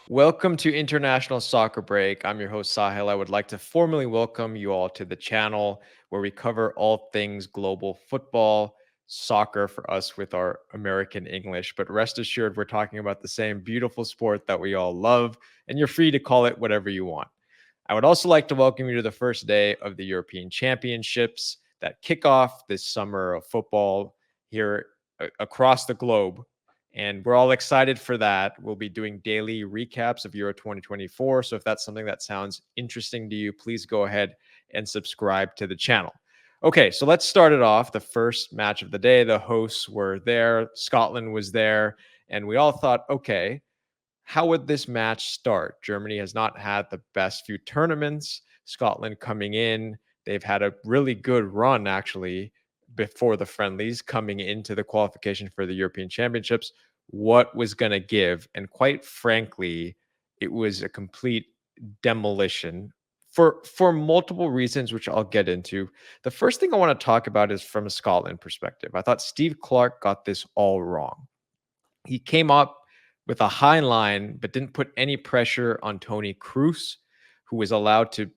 Welcome to International Soccer Break. I'm your host, Sahil. I would like to formally welcome you all to the channel where we cover all things global football, soccer for us with our American English. But rest assured, we're talking about the same beautiful sport that we all love, and you're free to call it whatever you want. I would also like to welcome you to the first day of the European Championships that kick off this summer of football here across the globe. And we're all excited for that. We'll be doing daily recaps of Euro 2024. So if that's something that sounds interesting to you, please go ahead and subscribe to the channel. Okay, so let's start it off. The first match of the day, the hosts were there, Scotland was there, and we all thought, okay, how would this match start? Germany has not had the best few tournaments. Scotland coming in, they've had a really good run actually before the friendlies coming into the qualification for the European Championships. What was going to give? And quite frankly, it was a complete demolition for multiple reasons, which I'll get into. The first thing I want to talk about is from a Scotland perspective. I thought Steve Clark got this all wrong. He came up with a high line, but didn't put any pressure on Tony Cruz, who was allowed to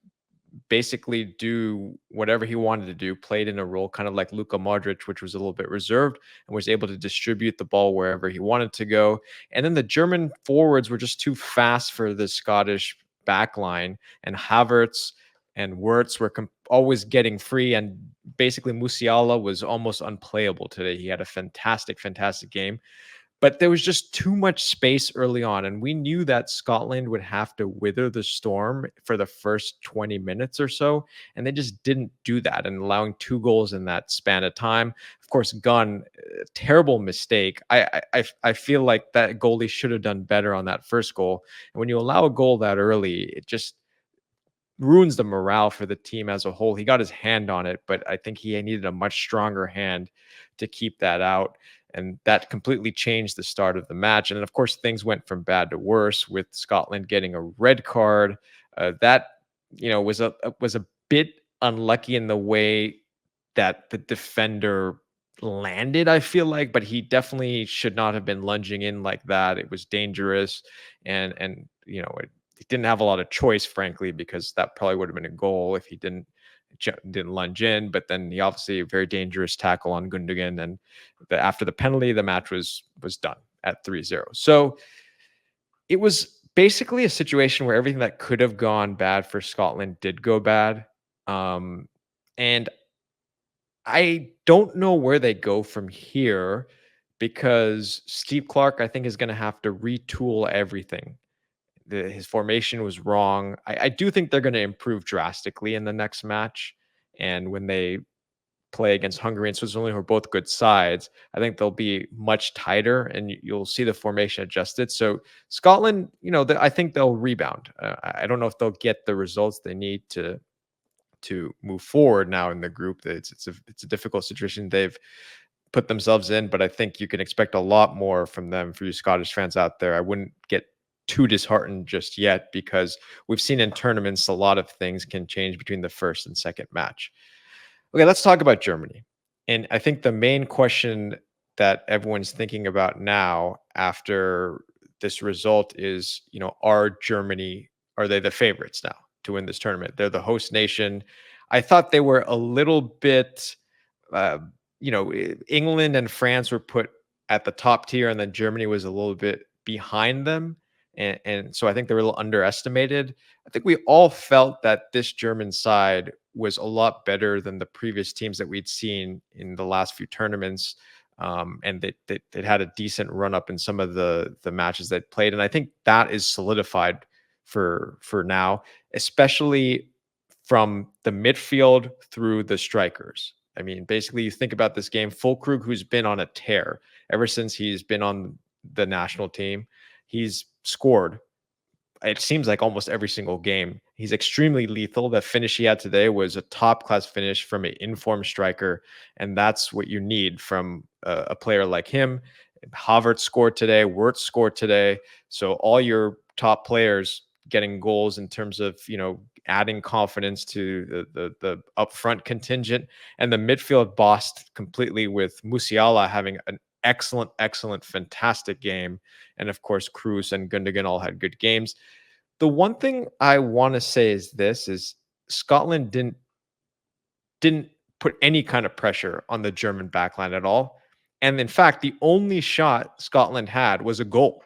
basically do whatever he wanted to do, played in a role kind of like Luka Modric, which was a little bit reserved and was able to distribute the ball wherever he wanted to go. And then the German forwards were just too fast for the Scottish back line, and Havertz and Wirtz were always getting free, and basically Musiala was almost unplayable today. He had a fantastic game, but there was just too much space early on. And we knew that Scotland would have to wither the storm for the first 20 minutes or so. And they just didn't do that, and allowing two goals in that span of time. Of course, Gunn, terrible mistake. I feel like that goalie should have done better on that first goal. And when you allow a goal that early, it just ruins the morale for the team as a whole. He got his hand on it, but I think he needed a much stronger hand to keep that out. And that completely changed the start of the match. And then, of course, things went from bad to worse with Scotland getting a red card. That was a bit unlucky in the way that the defender landed, I feel like, but he definitely should not have been lunging in like that. It was dangerous, and he didn't have a lot of choice, frankly, because that probably would have been a goal if he didn't lunge in. But then he obviously a very dangerous tackle on Gundogan, and after the penalty, the match was done at 3-0. So it was basically a situation where everything that could have gone bad for Scotland did go bad. And I don't know where they go from here, because Steve Clark, I think, is going to have to retool everything. His formation was wrong. I do think they're going to improve drastically in the next match. And when they play against Hungary and Switzerland, who are both good sides, I think they'll be much tighter, and you'll see the formation adjusted. So Scotland, I think they'll rebound. I don't know if they'll get the results they need to move forward now in the group. It's a difficult situation they've put themselves in, but I think you can expect a lot more from them. For you Scottish fans out there, I wouldn't get too disheartened just yet, because we've seen in tournaments a lot of things can change between the first and second match. Okay, let's talk about Germany. And I think the main question that everyone's thinking about now after this result is, are they the favorites now to win this tournament? They're the host nation. I thought they were a little bit, uh, England and France were put at the top tier, and then Germany was a little bit behind them. And so I think they were a little underestimated. I think we all felt that this German side was a lot better than the previous teams that we'd seen in the last few tournaments. And they had a decent run up in some of the matches that played. And I think that is solidified for now, especially from the midfield through the strikers. I mean, basically, you think about this game, Fulkrug, who's been on a tear ever since he's been on the national team. He's scored, it seems like, almost every single game. He's extremely lethal. The finish he had today was a top-class finish from an informed striker, and that's what you need from a player like him. Havertz scored today. Wirtz scored today. So all your top players getting goals in terms of, adding confidence to the upfront contingent, and the midfield bossed completely with Musiala having an excellent, fantastic game. And of course, Cruz and Gundogan all had good games. The one thing I want to say is this is Scotland didn't put any kind of pressure on the German backline at all. And in fact, the only shot Scotland had was a goal.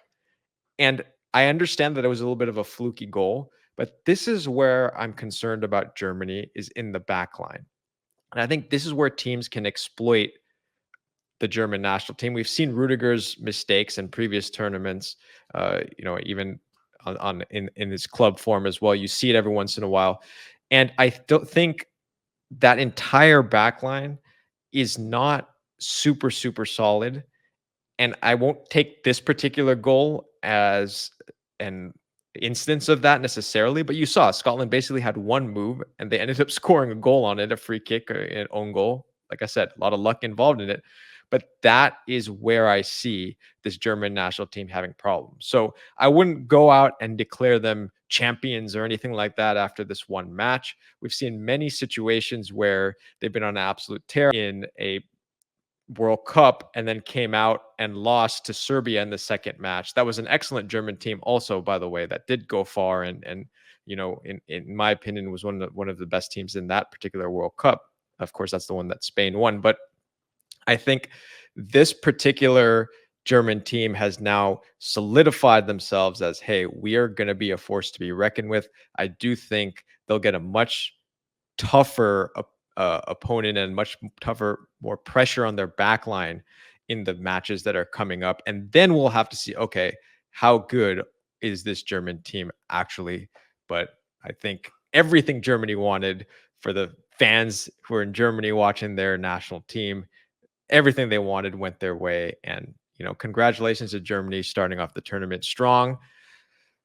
And I understand that it was a little bit of a fluky goal, but this is where I'm concerned about Germany is in the back line. And I think this is where teams can exploit the German national team. We've seen Rudiger's mistakes in previous tournaments, even in his club form as well. You see it every once in a while. And I don't think that entire back line is not super solid, and I won't take this particular goal as an instance of that necessarily, but you saw Scotland basically had one move and they ended up scoring a goal on it, a free kick or an own goal. Like I said, a lot of luck involved in it. But that is where I see this German national team having problems. So I wouldn't go out and declare them champions or anything like that after this one match. We've seen many situations where they've been on an absolute tear in a World Cup and then came out and lost to Serbia in the second match. That was an excellent German team also, by the way, that did go far and in my opinion was one of the best teams in that particular World Cup. Of course, that's the one that Spain won, but I think this particular German team has now solidified themselves as, hey, we are going to be a force to be reckoned with. I do think they'll get a much tougher opponent and much tougher, more pressure on their back line in the matches that are coming up. And then we'll have to see, okay, how good is this German team actually? But I think everything Germany wanted for the fans who are in Germany watching their national team, everything they wanted went their way. And, congratulations to Germany starting off the tournament strong.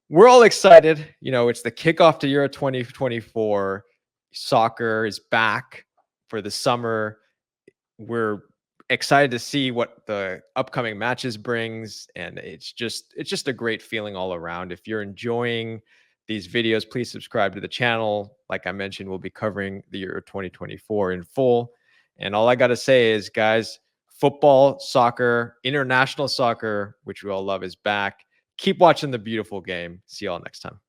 We're all excited. It's the kickoff to Euro 2024. Soccer is back for the summer. We're excited to see what the upcoming matches brings, and it's just a great feeling all around. If you're enjoying these videos, please subscribe to the channel. Like I mentioned, we'll be covering the Euro 2024 in full. And all I got to say is, guys, football, soccer, international soccer, which we all love, is back. Keep watching the beautiful game. See y'all next time.